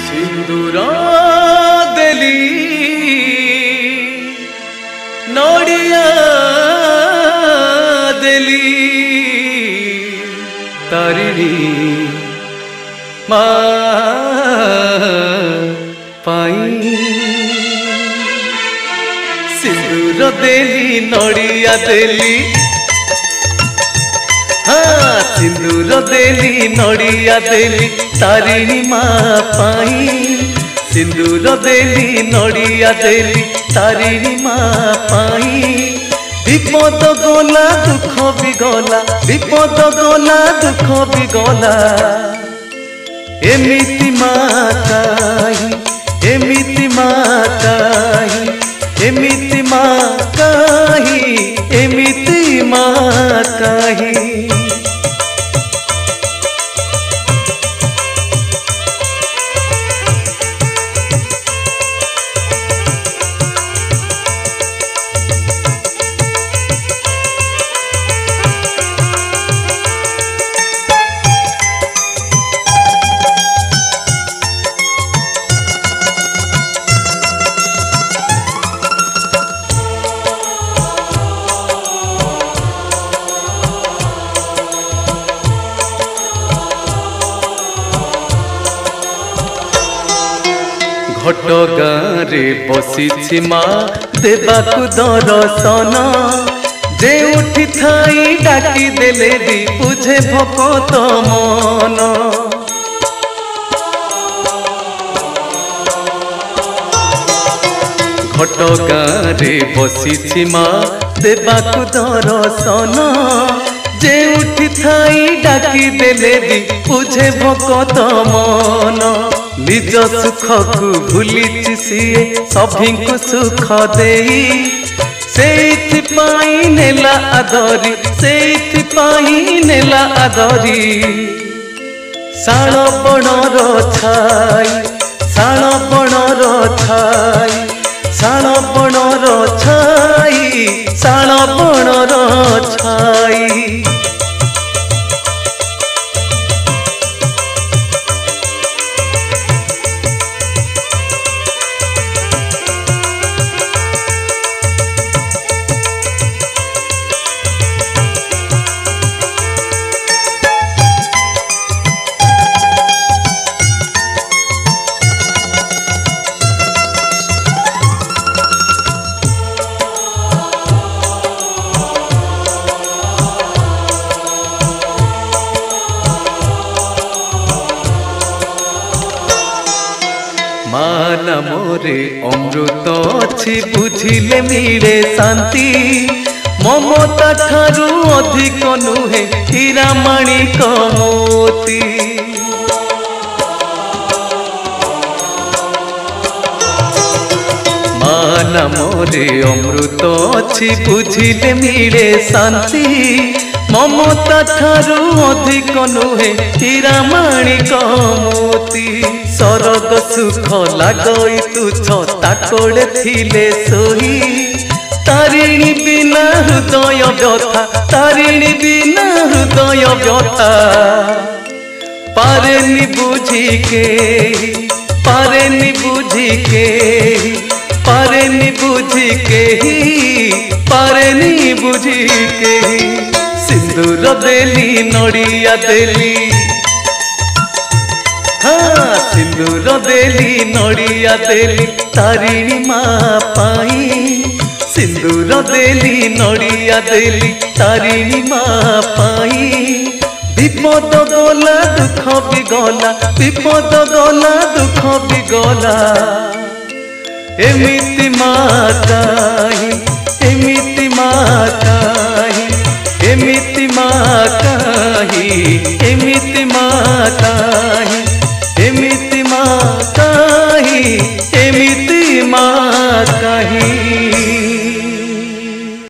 सिंदूर देली नड़िया देली तारिणी मा पाई सिंदूर देली नड़िया देली हाँ सिंदूर देली नड़िया देली तारिणी मा पाई सिंदूर देली नड़िया देली तारिणी मा पाई विपद गला दुख भी गला विपद गला दुख भी गला एमिति मा काहि एमिति मा काहि एमिति मा काहि एमिति मा काहि घटगाँरे बसी मा देवाकु दर्शन जे उठी थाई डाकी देले भी बुझे भकत मन घटगाँरे बसी मा देवाकु दर्शन जे उठी थाई डाकी देले भी बुझे भकत मन निज सुख को भूली सीए सभी को सुख देई से नेला आदरी से नेला आदरी शाण बणर छाई शाण बणर छाई शाण बणर छाई शाण बणर छाई माना मोरे अमृत अच्छी बुझिले मिले शांति ममता ठारू अधिक नुहे हीरा माणिक मोती माना मोरे अमृत अच्छी बुझिले मिले शांति ममता ठारू अधिक नुहे हीरा माणिक मोती सरग सुख लागई तुझ ताकोड़े थिले सोही तारिणी बिना हृदय व्यथा तारिणी बिना हृदय व्यथा पारेनी बुझी के पारेनी बुझी के पारेनी बुझी के पारेनी बुझी के सिंदूर देली नड़िया देली हाँ सिंदूर देली नड़िया देली तारिणी मा पाई सिंदूर देली नड़िया देली तारिणी मा पाई विपद गला दुख भी गला विपद गला दुख भी गला एमिति मा काहि एमिति मा काहि एमिति मा काहि एमिति मा काहि